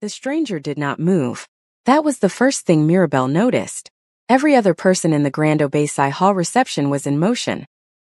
The stranger did not move. That was the first thing Mirabelle noticed. Every other person in the Grand Obeisai Hall reception was in motion.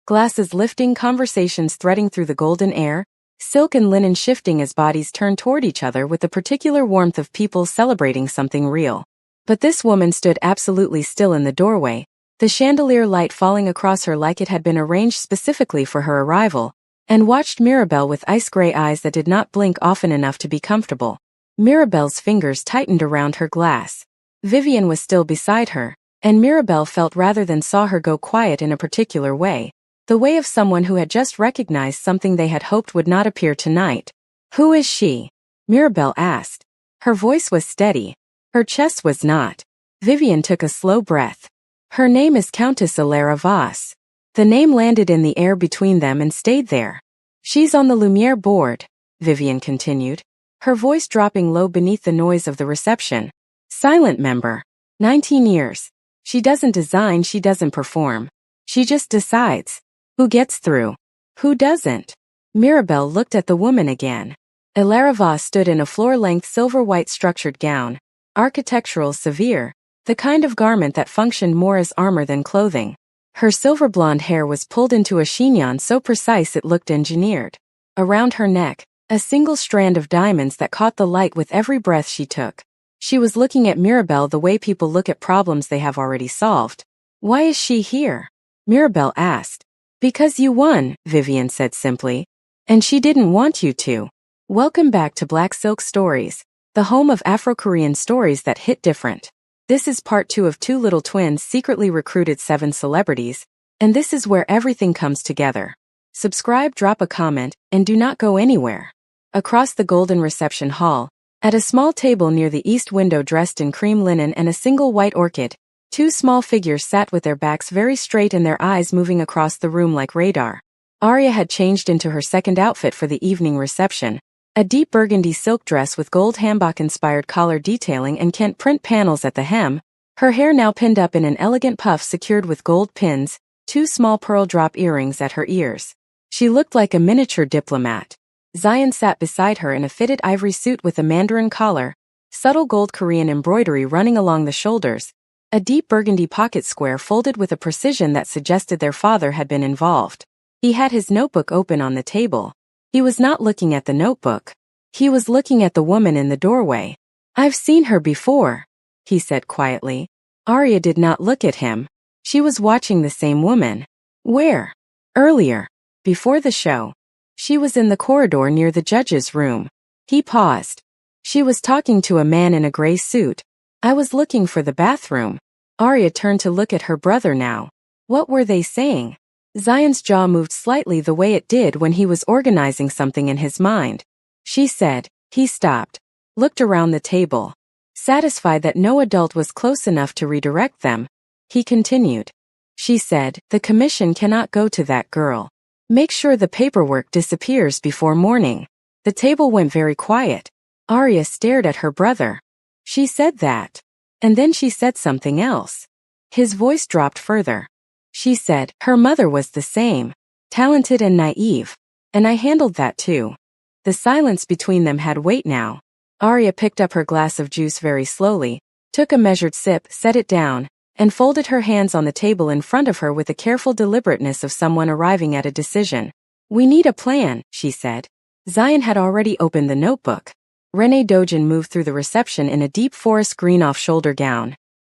Glasses lifting, conversations threading through the golden air, silk and linen shifting as bodies turned toward each other with the particular warmth of people celebrating something real. But this woman stood absolutely still in the doorway, the chandelier light falling across her like it had been arranged specifically for her arrival, and watched Mirabelle with ice-gray eyes that did not blink often enough to be comfortable. Mirabelle's fingers tightened around her glass. Vivian was still beside her, and Mirabelle felt rather than saw her go quiet in a particular way, the way of someone who had just recognized something they had hoped would not appear tonight. "Who is she?" Mirabelle asked. Her voice was steady. Her chest was not. Vivian took a slow breath. "Her name is Countess Alara Voss." The name landed in the air between them and stayed there. "She's on the Lumiere board," Vivian continued, her voice dropping low beneath the noise of the reception. "Silent member. 19 years. She doesn't design, she doesn't perform. She just decides. Who gets through? Who doesn't?" Mirabelle looked at the woman again. Alara Voss stood in a floor-length silver-white structured gown, architectural, severe, the kind of garment that functioned more as armor than clothing. Her silver blonde hair was pulled into a chignon so precise it looked engineered. Around her neck, a single strand of diamonds that caught the light with every breath she took. She was looking at Mirabelle the way people look at problems they have already solved. "Why is she here?" Mirabelle asked. "Because you won," Vivian said simply. "And she didn't want you to." Welcome back to Black Silk Stories, the home of Afro-Korean stories that hit different. This is part 2 of Two Little Twins secretly recruited 7 celebrities, and this is where everything comes together. Subscribe, drop a comment, and do not go anywhere. Across the golden reception hall, at a small table near the east window dressed in cream linen and a single white orchid, 2 small figures sat with their backs very straight and their eyes moving across the room like radar. Arya had changed into her second outfit for the evening reception, a deep burgundy silk dress with gold hanbok-inspired collar detailing and Kent print panels at the hem, her hair now pinned up in an elegant puff secured with gold pins, 2 small pearl drop earrings at her ears. She looked like a miniature diplomat. Zion sat beside her in a fitted ivory suit with a mandarin collar, subtle gold Korean embroidery running along the shoulders, a deep burgundy pocket square folded with a precision that suggested their father had been involved. He had his notebook open on the table. He was not looking at the notebook. He was looking at the woman in the doorway. "I've seen her before," he said quietly. Arya did not look at him. She was watching the same woman. "Where?" "Earlier. Before the show. She was in the corridor near the judge's room." He paused. "She was talking to a man in a gray suit. I was looking for the bathroom." Arya turned to look at her brother now. What were they saying? Zion's jaw moved slightly the way it did when he was organizing something in his mind. "She said." He stopped, looked around the table. Satisfied that no adult was close enough to redirect them, he continued. "She said, the commission cannot go to that girl. Make sure the paperwork disappears before morning." The table went very quiet. Arya stared at her brother. "She said that. And then she said something else." His voice dropped further. "She said her mother was the same, talented and naive. And I handled that too." The silence between them had weight now. Arya picked up her glass of juice very slowly, took a measured sip, set it down, and folded her hands on the table in front of her with the careful deliberateness of someone arriving at a decision. "We need a plan," she said. Zion had already opened the notebook. Renee Dojin moved through the reception in a deep forest green off-shoulder gown.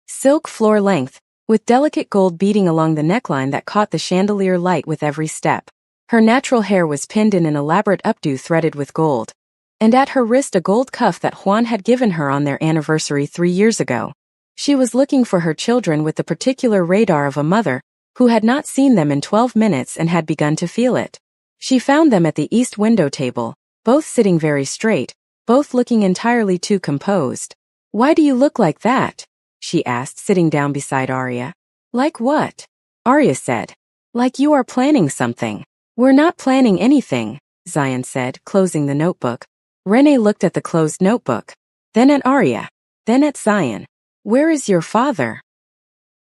Silk floor length, with delicate gold beading along the neckline that caught the chandelier light with every step. Her natural hair was pinned in an elaborate updo threaded with gold. And at her wrist a gold cuff that Juan had given her on their anniversary 3 years ago. She was looking for her children with the particular radar of a mother who had not seen them in 12 minutes and had begun to feel it. She found them at the east window table, both sitting very straight, both looking entirely too composed. "Why do you look like that?" she asked, sitting down beside Arya. "Like what?" Arya said. "Like you are planning something." "We're not planning anything," Zion said, closing the notebook. Renee looked at the closed notebook, then at Arya, then at Zion. "Where is your father?"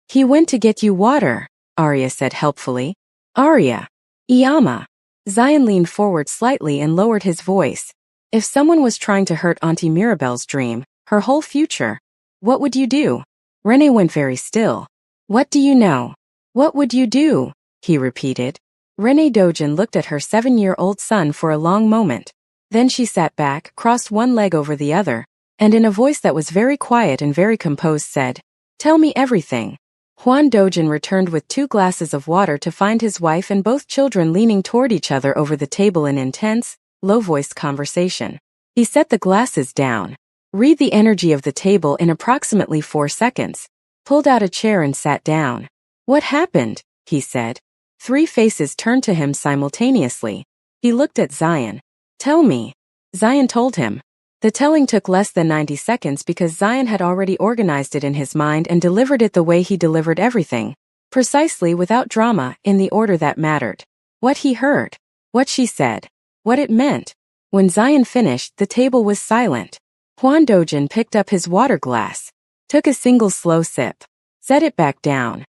"He went to get you water," Arya said helpfully. "Arya. Iyama." Zion leaned forward slightly and lowered his voice. If someone was trying to hurt Auntie Mirabelle's dream, her whole future, what would you do? Renee went very still. What do you know? What would you do? He repeated. Renee Dogen looked at her 7-year-old son for a long moment. Then she sat back, crossed one leg over the other, and in a voice that was very quiet and very composed said, "Tell me everything." Juan Dogen returned with 2 glasses of water to find his wife and both children leaning toward each other over the table in intense, low-voiced conversation. He set the glasses down, read the energy of the table in approximately 4 seconds, pulled out a chair and sat down. "What happened?" he said. 3 faces turned to him simultaneously. He looked at Zion. "Tell me." Zion told him. The telling took less than 90 seconds because Zion had already organized it in his mind and delivered it the way he delivered everything, precisely without drama, in the order that mattered. What he heard, what she said, what it meant. When Zion finished, the table was silent. Juan Dogen picked up his water glass, took a single slow sip, set it back down.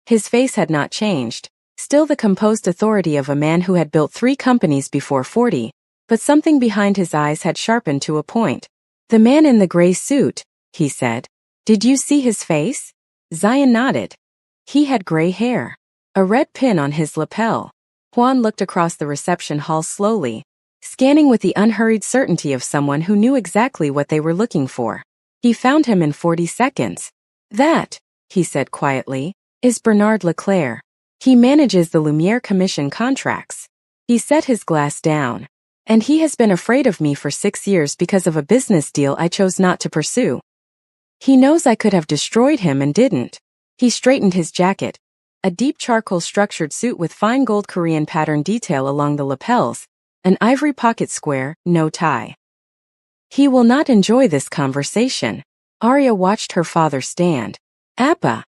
His face had not changed, still the composed authority of a man who had built 3 companies before 40, but something behind his eyes had sharpened to a point. "The man in the gray suit," he said. "Did you see his face?" Zion nodded. He had gray hair, a red pin on his lapel. Juan looked across the reception hall slowly, scanning with the unhurried certainty of someone who knew exactly what they were looking for. He found him in 40 seconds. "That," he said quietly, "is Bernard Leclerc. He manages the Lumiere Commission contracts." He set his glass down. "And he has been afraid of me for 6 years because of a business deal I chose not to pursue. He knows I could have destroyed him and didn't." He straightened his jacket, a deep charcoal structured suit with fine gold Korean pattern detail along the lapels, an ivory pocket square, no tie. "He will not enjoy this conversation." Arya watched her father stand. "Appa."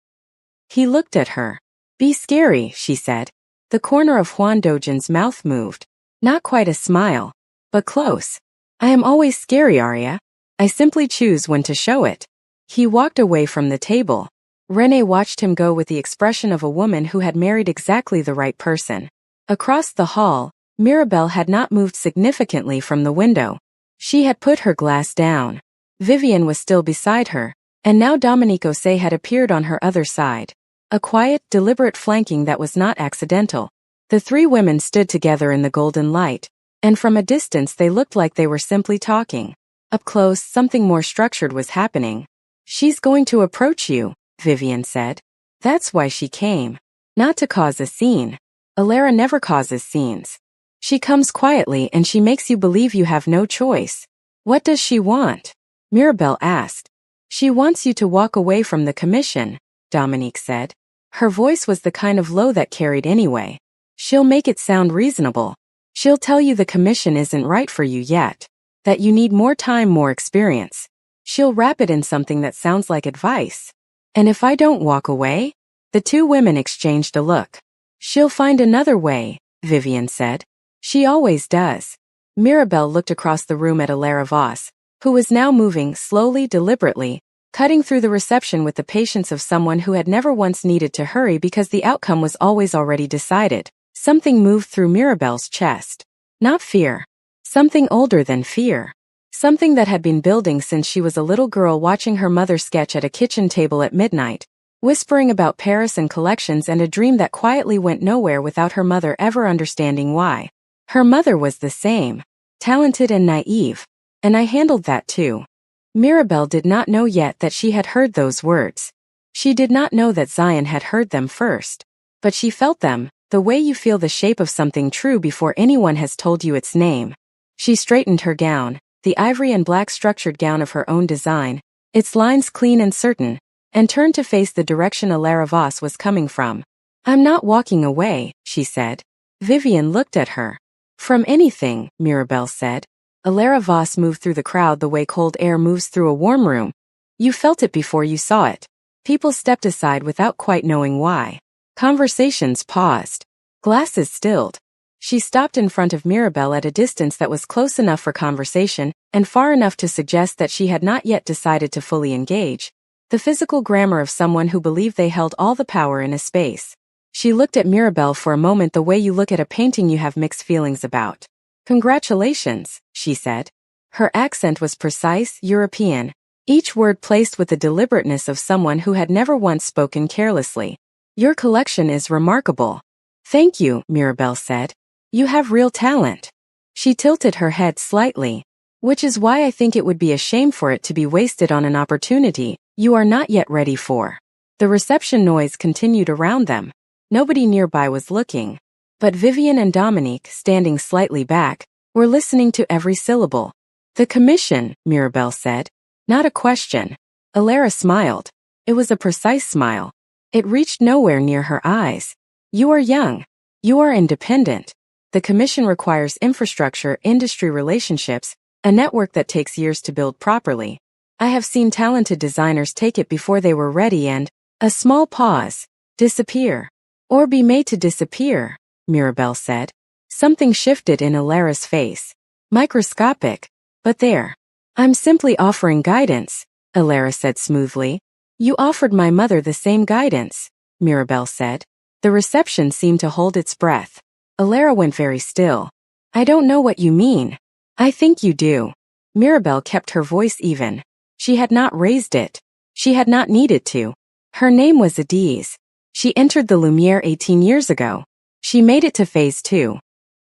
He looked at her. "Be scary," she said. The corner of Juan Dogen's mouth moved. Not quite a smile, but close. "I am always scary, Arya. I simply choose when to show it." He walked away from the table. Renee watched him go with the expression of a woman who had married exactly the right person. Across the hall, Mirabelle had not moved significantly from the window. She had put her glass down. Vivian was still beside her, and now Dominique Osei had appeared on her other side. A quiet, deliberate flanking that was not accidental. The 3 women stood together in the golden light, and from a distance they looked like they were simply talking. Up close, something more structured was happening. "She's going to approach you," Vivian said. "That's why she came. Not to cause a scene. Alara never causes scenes. She comes quietly and she makes you believe you have no choice." "What does she want?" Mirabelle asked. "She wants you to walk away from the commission," Dominique said. Her voice was the kind of low that carried anyway. "She'll make it sound reasonable. She'll tell you the commission isn't right for you yet, that you need more time, more experience. She'll wrap it in something that sounds like advice. And if I don't walk away?" The 2 women exchanged a look. "She'll find another way," Vivian said. "She always does." Mirabelle looked across the room at Alara Voss, who was now moving slowly, deliberately, cutting through the reception with the patience of someone who had never once needed to hurry because the outcome was always already decided. Something moved through Mirabelle's chest. Not fear. Something older than fear. Something that had been building since she was a little girl watching her mother sketch at a kitchen table at midnight, whispering about Paris and collections, and a dream that quietly went nowhere without her mother ever understanding why. Her mother was the same, talented and naive, and I handled that too. Mirabelle did not know yet that she had heard those words. She did not know that Zion had heard them first. But she felt them, the way you feel the shape of something true before anyone has told you its name. She straightened her gown, the ivory and black structured gown of her own design, its lines clean and certain, and turned to face the direction Alara Voss was coming from. "I'm not walking away," she said. Vivian looked at her. "From anything," Mirabelle said. Alara Voss moved through the crowd the way cold air moves through a warm room. You felt it before you saw it. People stepped aside without quite knowing why. Conversations paused. Glasses stilled. She stopped in front of Mirabelle at a distance that was close enough for conversation, and far enough to suggest that she had not yet decided to fully engage. The physical grammar of someone who believed they held all the power in a space. She looked at Mirabelle for a moment the way you look at a painting you have mixed feelings about. "Congratulations," she said. Her accent was precise, European, each word placed with the deliberateness of someone who had never once spoken carelessly. Your collection is remarkable. Thank you, Mirabelle said. You have real talent. She tilted her head slightly. Which is why I think it would be a shame for it to be wasted on an opportunity you are not yet ready for. The reception noise continued around them. Nobody nearby was looking. But Vivian and Dominique, standing slightly back, were listening to every syllable. The commission, Mirabelle said. Not a question. Alara smiled. It was a precise smile. It reached nowhere near her eyes. You are young. You are independent. The commission requires infrastructure, industry relationships, a network that takes years to build properly. I have seen talented designers take it before they were ready and, a small pause, disappear. Or be made to disappear, Mirabelle said. Something shifted in Alara's face. Microscopic. But there. I'm simply offering guidance, Alara said smoothly. You offered my mother the same guidance, Mirabelle said. The reception seemed to hold its breath. Alara went very still. I don't know what you mean. I think you do. Mirabelle kept her voice even. She had not raised it. She had not needed to. Her name was Adiz. She entered the Lumiere 18 years ago. She made it to phase 2.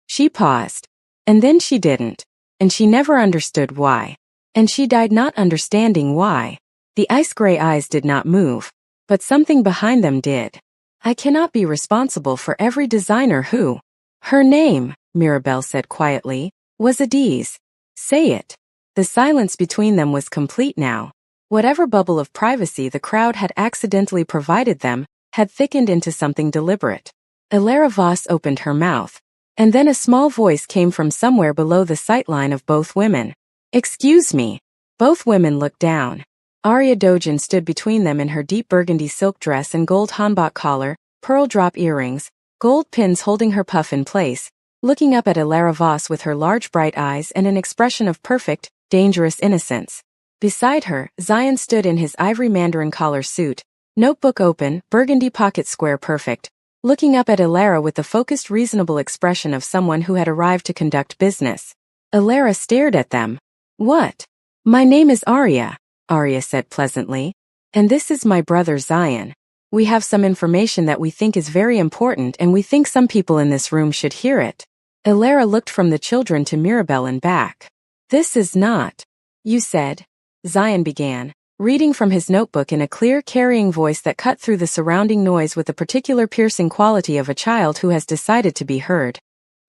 She paused. And then she didn't. And she never understood why. And she died not understanding why. The ice-gray eyes did not move. But something behind them did. I cannot be responsible for every designer who. Her name, Mirabelle said quietly, was Adiz. Say it. The silence between them was complete now. Whatever bubble of privacy the crowd had accidentally provided them had thickened into something deliberate. Alara Voss opened her mouth. And then a small voice came from somewhere below the sightline of both women. Excuse me. Both women looked down. Arya Dojin stood between them in her deep burgundy silk dress and gold hanbok collar, pearl drop earrings, gold pins holding her puff in place, looking up at Alara Voss with her large bright eyes and an expression of perfect, dangerous innocence. Beside her, Zion stood in his ivory mandarin collar suit, notebook open, burgundy pocket square perfect, looking up at Alara with the focused reasonable expression of someone who had arrived to conduct business. Alara stared at them. What? My name is Arya, Arya said pleasantly. And this is my brother Zion. We have some information that we think is very important and we think some people in this room should hear it. Alara looked from the children to Mirabelle and back. This is not. You said. Zion began, reading from his notebook in a clear, carrying voice that cut through the surrounding noise with the particular piercing quality of a child who has decided to be heard.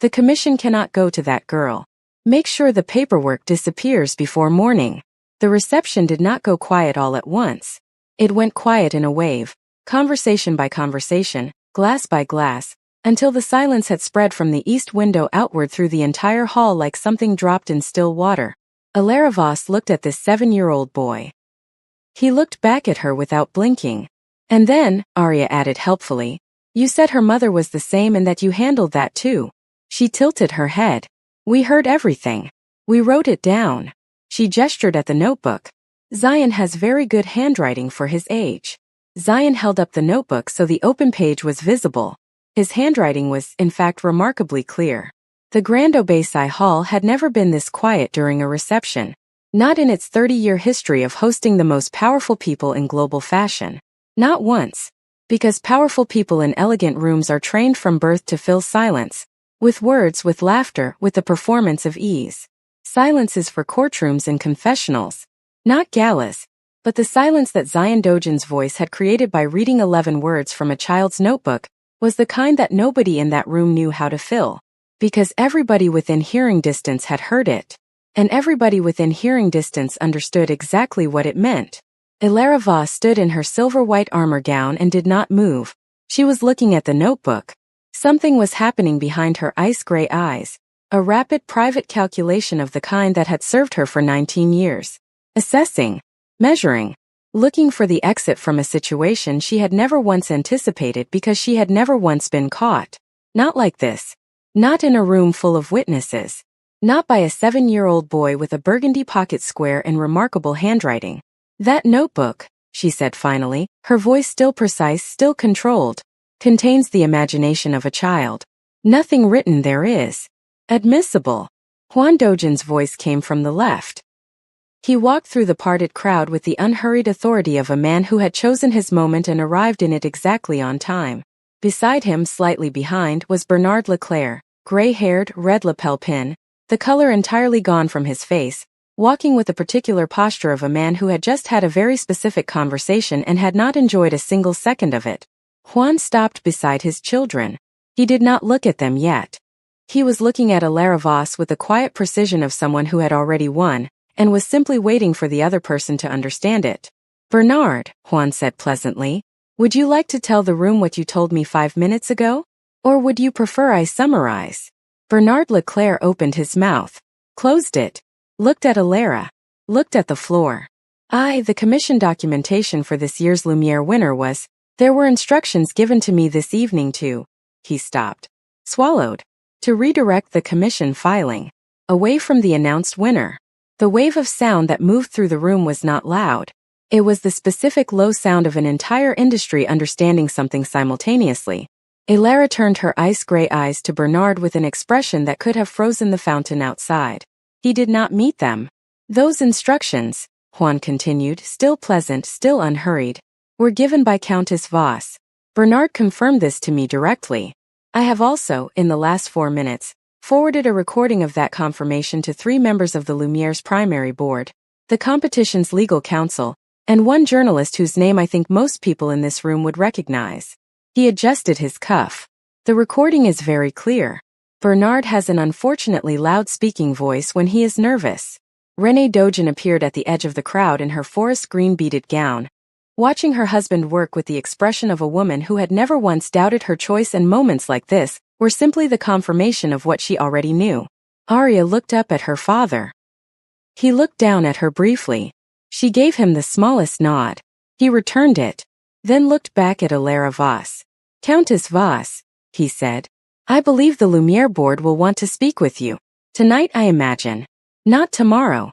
The commission cannot go to that girl. Make sure the paperwork disappears before morning. The reception did not go quiet all at once. It went quiet in a wave, conversation by conversation, glass by glass, until the silence had spread from the east window outward through the entire hall like something dropped in still water. Alara Voss looked at this 7-year-old boy. He looked back at her without blinking. And then, Arya added helpfully, you said her mother was the same and that you handled that too. She tilted her head. We heard everything. We wrote it down. She gestured at the notebook. Zion has very good handwriting for his age. Zion held up the notebook so the open page was visible. His handwriting was, in fact, remarkably clear. The Grand Obeisai Hall had never been this quiet during a reception. Not in its 30-year history of hosting the most powerful people in global fashion. Not once. Because powerful people in elegant rooms are trained from birth to fill silence. With words, with laughter, with the performance of ease. Silence is for courtrooms and confessionals. Not galas. But the silence that Zion Dojin's voice had created by reading 11 words from a child's notebook was the kind that nobody in that room knew how to fill. Because everybody within hearing distance had heard it. And everybody within hearing distance understood exactly what it meant. Alara Voss stood in her silver-white armor gown and did not move. She was looking at the notebook. Something was happening behind her ice-gray eyes. A rapid private calculation of the kind that had served her for 19 years. Assessing. Measuring. Looking for the exit from a situation she had never once anticipated because she had never once been caught. Not like this. Not in a room full of witnesses. Not by a 7-year-old boy with a burgundy pocket square and remarkable handwriting. That notebook, she said finally, her voice still precise, still controlled, contains the imagination of a child. Nothing written there is admissible. Juan Dojin's voice came from the left. He walked through the parted crowd with the unhurried authority of a man who had chosen his moment and arrived in it exactly on time. Beside him, slightly behind, was Bernard Leclerc, gray-haired, red lapel pin, the color entirely gone from his face, walking with the particular posture of a man who had just had a very specific conversation and had not enjoyed a single second of it. Juan stopped beside his children. He did not look at them yet. He was looking at Alara Voss with the quiet precision of someone who had already won, and was simply waiting for the other person to understand it. "Bernard," Juan said pleasantly, "would you like to tell the room what you told me 5 minutes ago? Or would you prefer I summarize?" Bernard Leclerc opened his mouth, closed it, looked at Alara, looked at the floor. The commission documentation for this year's Lumiere winner was, there were instructions given to me this evening to, he stopped, swallowed, to redirect the commission filing away from the announced winner. The wave of sound that moved through the room was not loud. It was the specific low sound of an entire industry understanding something simultaneously. Alara turned her ice-gray eyes to Bernard with an expression that could have frozen the fountain outside. He did not meet them. "Those instructions," Juan continued, still pleasant, still unhurried, "were given by Countess Voss. Bernard confirmed this to me directly. I have also, in the last 4 minutes, forwarded a recording of that confirmation to 3 members of the Lumiere's primary board, the competition's legal counsel, and 1 journalist whose name I think most people in this room would recognize." He adjusted his cuff. "The recording is very clear. Bernard has an unfortunately loud speaking voice when he is nervous." Renée Dojin appeared at the edge of the crowd in her forest green beaded gown, watching her husband work with the expression of a woman who had never once doubted her choice, and moments like this were simply the confirmation of what she already knew. Arya looked up at her father. He looked down at her briefly. She gave him the smallest nod. He returned it, then looked back at Alara Voss. "Countess Voss," he said, "I believe the Lumiere board will want to speak with you. Tonight, I imagine. Not tomorrow."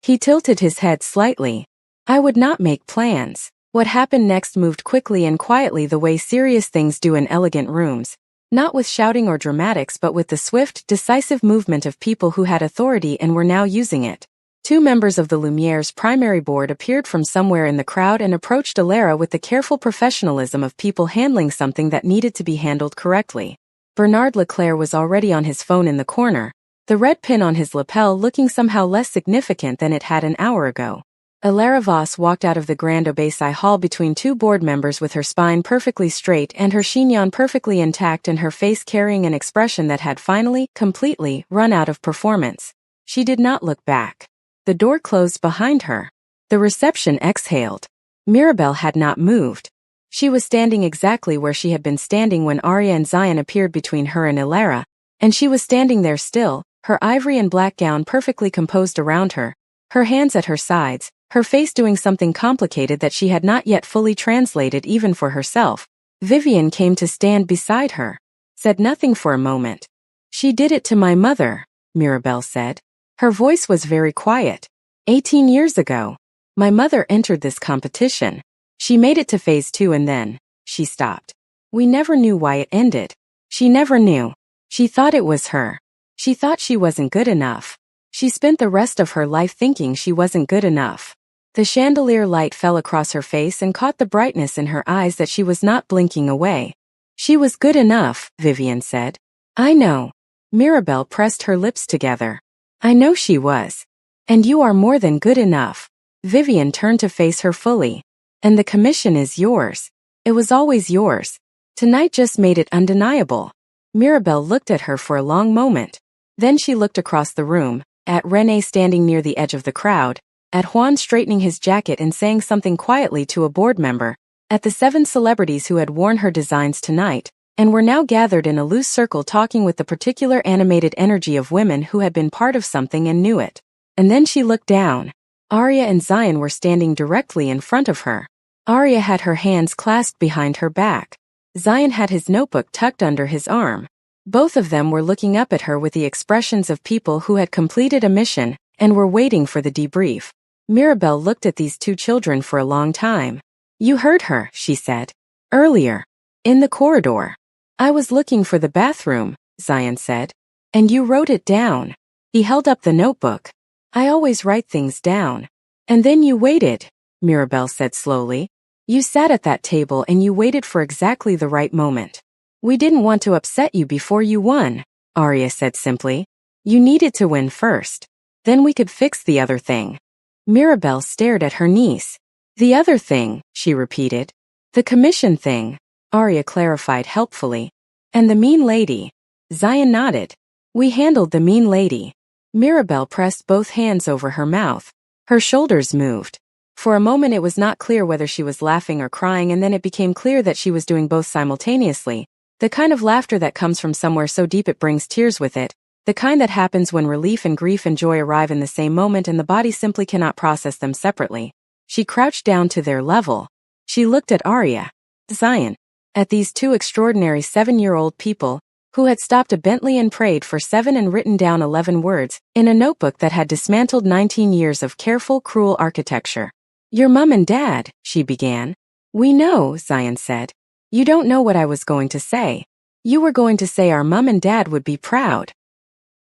He tilted his head slightly. "I would not make plans." What happened next moved quickly and quietly, the way serious things do in elegant rooms. Not with shouting or dramatics, but with the swift, decisive movement of people who had authority and were now using it. 2 members of the Lumiere's primary board appeared from somewhere in the crowd and approached Alara with the careful professionalism of people handling something that needed to be handled correctly. Bernard Leclerc was already on his phone in the corner, the red pin on his lapel looking somehow less significant than it had an hour ago. Alara Voss walked out of the Grand Obéi Hall between 2 board members with her spine perfectly straight and her chignon perfectly intact and her face carrying an expression that had finally, completely, run out of performance. She did not look back. The door closed behind her. The reception exhaled. Mirabel had not moved. She was standing exactly where she had been standing when Arya and Zion appeared between her and Alara, and she was standing there still, her ivory and black gown perfectly composed around her, her hands at her sides, her face doing something complicated that she had not yet fully translated even for herself. Vivian came to stand beside her, said nothing for a moment. "She did it to my mother," Mirabel said. Her voice was very quiet. 18 years ago, my mother entered this competition. She made it to phase 2 and then, she stopped. We never knew why it ended. She never knew. She thought it was her. She thought she wasn't good enough. She spent the rest of her life thinking she wasn't good enough. The chandelier light fell across her face and caught the brightness in her eyes that she was not blinking away. "She was good enough," Vivian said. "I know." Mirabel pressed her lips together. "I know she was. And you are more than good enough." Vivian turned to face her fully. "And the commission is yours. It was always yours. Tonight just made it undeniable." Mirabel looked at her for a long moment. Then she looked across the room, at Renée standing near the edge of the crowd, at Juan straightening his jacket and saying something quietly to a board member, at the 7 celebrities who had worn her designs tonight, and were now gathered in a loose circle talking with the particular animated energy of women who had been part of something and knew it. And then she looked down. Arya and Zion were standing directly in front of her. Arya had her hands clasped behind her back. Zion had his notebook tucked under his arm. Both of them were looking up at her with the expressions of people who had completed a mission and were waiting for the debrief. Mirabel looked at these 2 children for a long time. "You heard her," she said. "Earlier. In the corridor." "I was looking for the bathroom," Zion said. "And you wrote it down." He held up the notebook. I always write things down. And then you waited, Mirabel said slowly. You sat at that table and you waited for exactly the right moment. We didn't want to upset you before you won, Arya said simply. You needed to win first. Then we could fix the other thing. Mirabel stared at her niece. The other thing, she repeated. The commission thing, Arya clarified helpfully. And the mean lady. Zion nodded. We handled the mean lady. Mirabel pressed both hands over her mouth. Her shoulders moved. For a moment it was not clear whether she was laughing or crying, and then it became clear that she was doing both simultaneously. The kind of laughter that comes from somewhere so deep it brings tears with it. The kind that happens when relief and grief and joy arrive in the same moment and the body simply cannot process them separately. She crouched down to their level. She looked at Arya, Zion, at these two extraordinary 7-year-old people, who had stopped a Bentley and prayed for 7 and written down 11 words, in a notebook that had dismantled 19 years of careful, cruel architecture. Your mom and dad, she began. We know, Zion said. You don't know what I was going to say. You were going to say our mom and dad would be proud.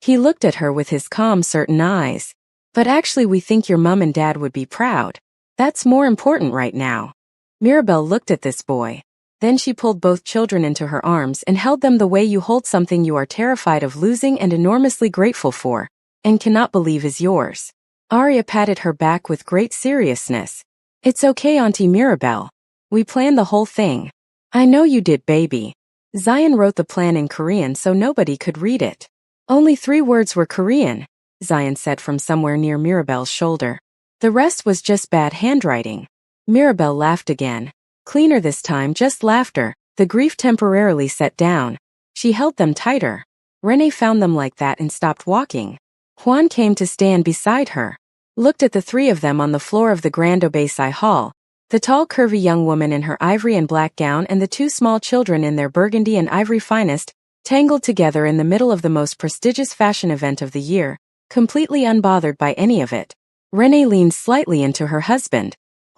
He looked at her with his calm, certain eyes. But actually we think your mom and dad would be proud. That's more important right now. Mirabel looked at this boy. Then she pulled both children into her arms and held them the way you hold something you are terrified of losing and enormously grateful for, and cannot believe is yours. Arya patted her back with great seriousness. It's okay, Auntie Mirabel. We planned the whole thing. I know you did, baby. Zion wrote the plan in Korean so nobody could read it. Only 3 words were Korean, Zion said from somewhere near Mirabel's shoulder. The rest was just bad handwriting. Mirabel laughed again. Cleaner this time, just laughter. The grief temporarily set down. She held them tighter. Renee found them like that and stopped walking. Juan came to stand beside her. Looked at the 3 of them on the floor of the Grand Obasai Hall. The tall, curvy young woman in her ivory and black gown and the 2 small children in their burgundy and ivory finest, tangled together in the middle of the most prestigious fashion event of the year, completely unbothered by any of it. Renee leaned slightly into her husband.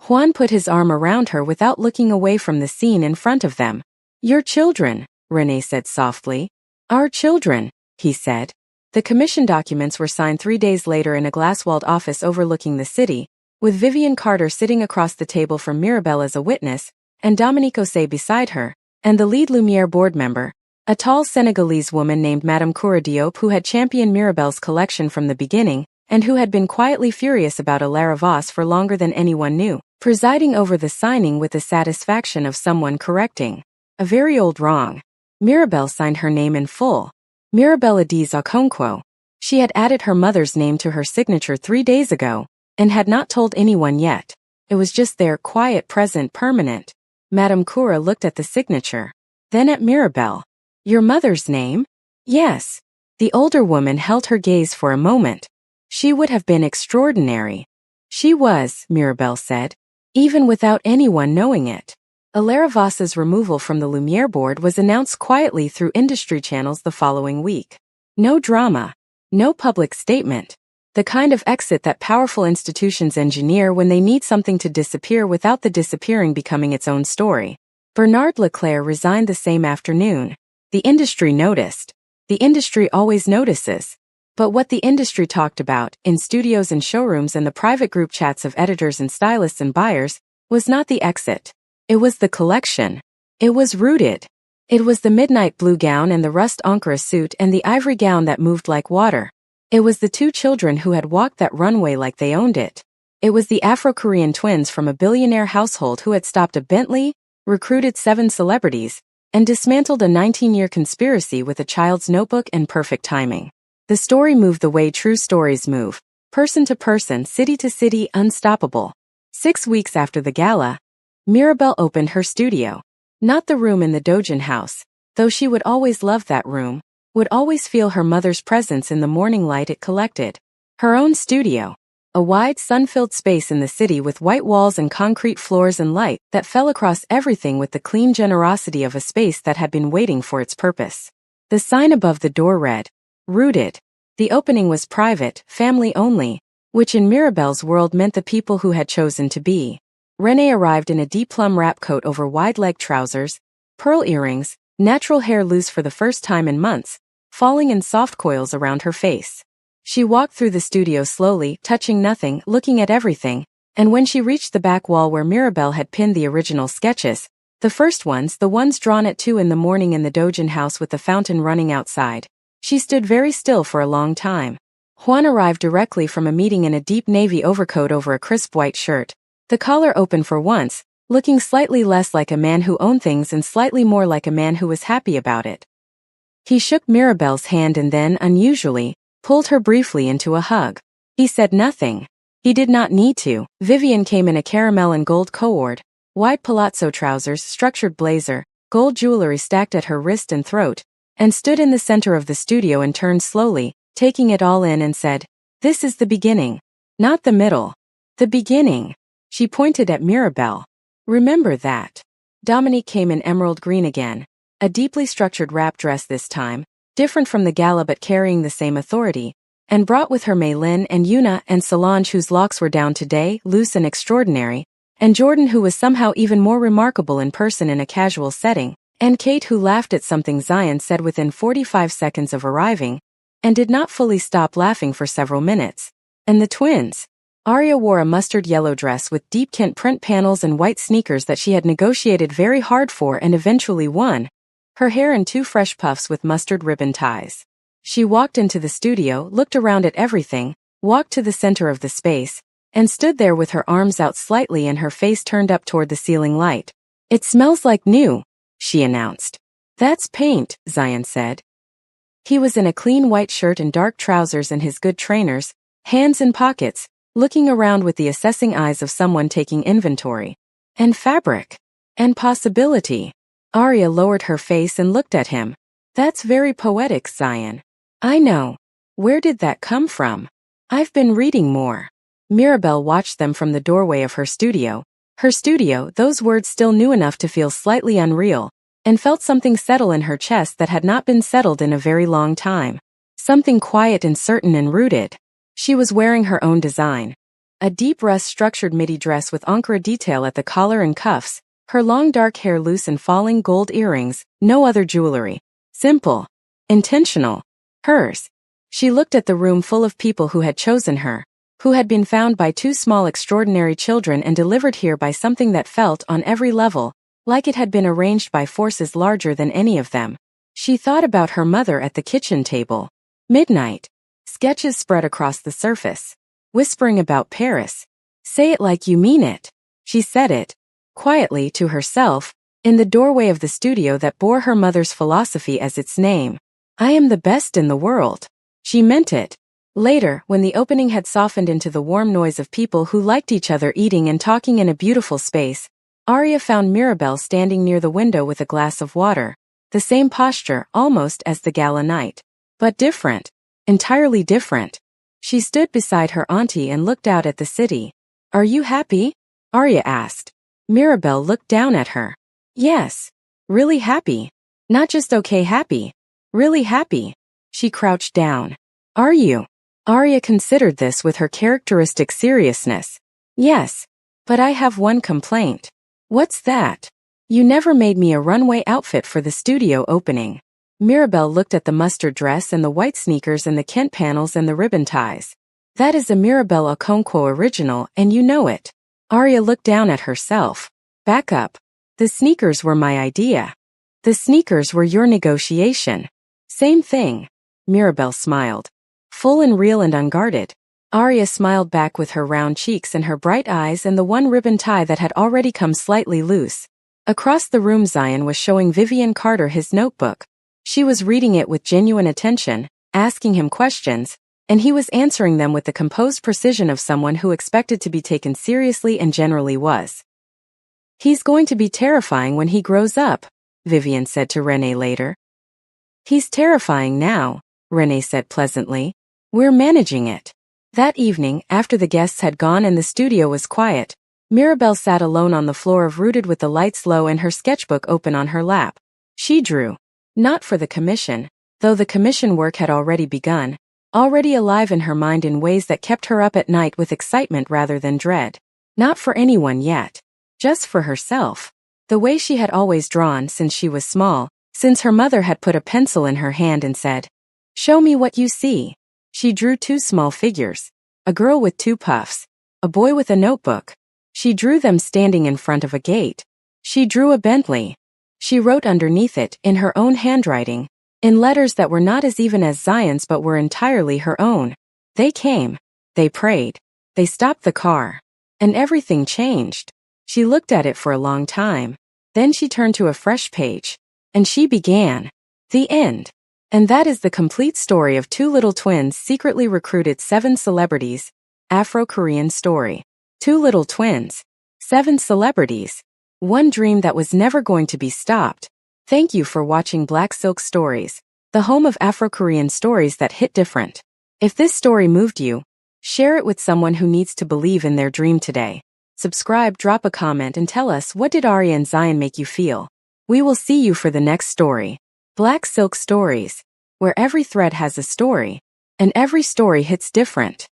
Juan put his arm around her without looking away from the scene in front of them. Your children, Renee said softly. Our children, he said. The commission documents were signed 3 days later in a glass-walled office overlooking the city, with Vivian Carter sitting across the table from Mirabel as a witness, and Dominique Osei beside her, and the lead Lumiere board member, a tall Senegalese woman named Madame Koura Diop who had championed Mirabel's collection from the beginning, and who had been quietly furious about Alara Voss for longer than anyone knew, presiding over the signing with the satisfaction of someone correcting a very old wrong. Mirabel signed her name in full. Mirabel Adiz Okonkwo. She had added her mother's name to her signature 3 days ago, and had not told anyone yet. It was just there, quiet, present, permanent. Madame Koura looked at the signature. Then at Mirabel. Your mother's name? Yes. The older woman held her gaze for a moment. She would have been extraordinary. She was, Mirabel said, even without anyone knowing it. Alara Voss's removal from the Lumiere board was announced quietly through industry channels the following week. No drama. No public statement. The kind of exit that powerful institutions engineer when they need something to disappear without the disappearing becoming its own story. Bernard Leclerc resigned the same afternoon. The industry noticed. The industry always notices. But what the industry talked about, in studios and showrooms and the private group chats of editors and stylists and buyers, was not the exit. It was the collection. It was rooted. It was the midnight blue gown and the rust ochre suit and the ivory gown that moved like water. It was the 2 children who had walked that runway like they owned it. It was the Afro-Korean twins from a billionaire household who had stopped a Bentley, recruited 7 celebrities, and dismantled a 19-year conspiracy with a child's notebook and perfect timing. The story moved the way true stories move, person to person, city to city, unstoppable. 6 weeks after the gala, Mirabel opened her studio. Not the room in the Dojin house, though she would always love that room, would always feel her mother's presence in the morning light it collected. Her own studio. A wide, sun-filled space in the city with white walls and concrete floors and light that fell across everything with the clean generosity of a space that had been waiting for its purpose. The sign above the door read, Rooted. The opening was private, family only, which in Mirabel's world meant the people who had chosen to be. Renee arrived in a deep plum wrap coat over wide-leg trousers, pearl earrings, natural hair loose for the first time in months, falling in soft coils around her face. She walked through the studio slowly, touching nothing, looking at everything, and when she reached the back wall where Mirabelle had pinned the original sketches, the first ones, the ones drawn at 2 in the morning in the Dojin house with the fountain running outside, she stood very still for a long time. Juan arrived directly from a meeting in a deep navy overcoat over a crisp white shirt, the collar open for once, looking slightly less like a man who owned things and slightly more like a man who was happy about it. He shook Mirabelle's hand and then, unusually, pulled her briefly into a hug. He said nothing. He did not need to. Vivian came in a caramel and gold cord, white palazzo trousers, structured blazer, gold jewelry stacked at her wrist and throat, and stood in the center of the studio and turned slowly, taking it all in and said, "This is the beginning. Not the middle. The beginning." She pointed at Mirabelle. "Remember that." Dominique came in emerald green again, a deeply structured wrap dress this time, different from the gala but carrying the same authority, and brought with her Maylin and Yuna and Solange whose locks were down today, loose and extraordinary, and Jordan who was somehow even more remarkable in person in a casual setting, and Kate who laughed at something Zion said within 45 seconds of arriving, and did not fully stop laughing for several minutes. And the twins. Arya wore a mustard yellow dress with deep Kent print panels and white sneakers that she had negotiated very hard for and eventually won, her hair in 2 fresh puffs with mustard ribbon ties. She walked into the studio, looked around at everything, walked to the center of the space, and stood there with her arms out slightly and her face turned up toward the ceiling light. "It smells like new," she announced. "That's paint," Zion said. He was in a clean white shirt and dark trousers and his good trainers, hands in pockets, looking around with the assessing eyes of someone taking inventory. "And fabric. And possibility." Arya lowered her face and looked at him. "That's very poetic, Zion." "I know. Where did that come from?" "I've been reading more." Mirabelle watched them from the doorway of her studio. Her studio, those words still new enough to feel slightly unreal, and felt something settle in her chest that had not been settled in a very long time. Something quiet and certain and rooted. She was wearing her own design. A deep rust-structured midi dress with Ankara detail at the collar and cuffs, her long dark hair loose and falling gold earrings, no other jewelry. Simple. Intentional. Hers. She looked at the room full of people who had chosen her, who had been found by 2 small extraordinary children and delivered here by something that felt, on every level, like it had been arranged by forces larger than any of them. She thought about her mother at the kitchen table. Midnight. Sketches spread across the surface. Whispering about Paris. "Say it like you mean it." She said it, quietly to herself, in the doorway of the studio that bore her mother's philosophy as its name. "I am the best in the world." She meant it. Later, when the opening had softened into the warm noise of people who liked each other eating and talking in a beautiful space, Arya found Mirabelle standing near the window with a glass of water, the same posture, almost, as the gala night. But different. Entirely different. She stood beside her auntie and looked out at the city. "Are you happy?" Arya asked. Mirabelle looked down at her. "Yes. Really happy. Not just okay happy. Really happy." She crouched down. "Are you?" Arya considered this with her characteristic seriousness. "Yes. But I have one complaint." "What's that?" "You never made me a runway outfit for the studio opening." Mirabelle looked at the mustard dress and the white sneakers and the Kent panels and the ribbon ties. "That is a Mirabelle Okonkwo original and you know it." Arya looked down at herself. "Back up. The sneakers were my idea." "The sneakers were your negotiation." "Same thing." Mirabelle smiled. Full and real and unguarded. Arya smiled back with her round cheeks and her bright eyes and the one ribbon tie that had already come slightly loose. Across the room Zion was showing Vivian Carter his notebook. She was reading it with genuine attention, asking him questions, and he was answering them with the composed precision of someone who expected to be taken seriously and generally was. "He's going to be terrifying when he grows up," Vivian said to Renee later. "He's terrifying now," Renee said pleasantly. "We're managing it." That evening, after the guests had gone and the studio was quiet, Mirabelle sat alone on the floor of rooted with the lights low and her sketchbook open on her lap. She drew. Not for the commission, though the commission work had already begun, already alive in her mind in ways that kept her up at night with excitement rather than dread. Not for anyone yet. Just for herself. The way she had always drawn since she was small, since her mother had put a pencil in her hand and said, "Show me what you see." She drew two small figures. A girl with two puffs. A boy with a notebook. She drew them standing in front of a gate. She drew a Bentley. She wrote underneath it, in her own handwriting, in letters that were not as even as Zion's but were entirely her own. They came. They prayed. They stopped the car. And everything changed. She looked at it for a long time. Then she turned to a fresh page. And she began. The end. And that is the complete story of two little twins secretly recruited 7 celebrities. Afro-Korean story. Two little twins. 7 celebrities. One dream that was never going to be stopped. Thank you for watching Black Silk Stories, the home of Afro-Korean stories that hit different. If this story moved you, share it with someone who needs to believe in their dream today. Subscribe, drop a comment, and tell us, what did Arya and Zion make you feel? We will see you for the next story. Black Silk Stories, where every thread has a story, and every story hits different.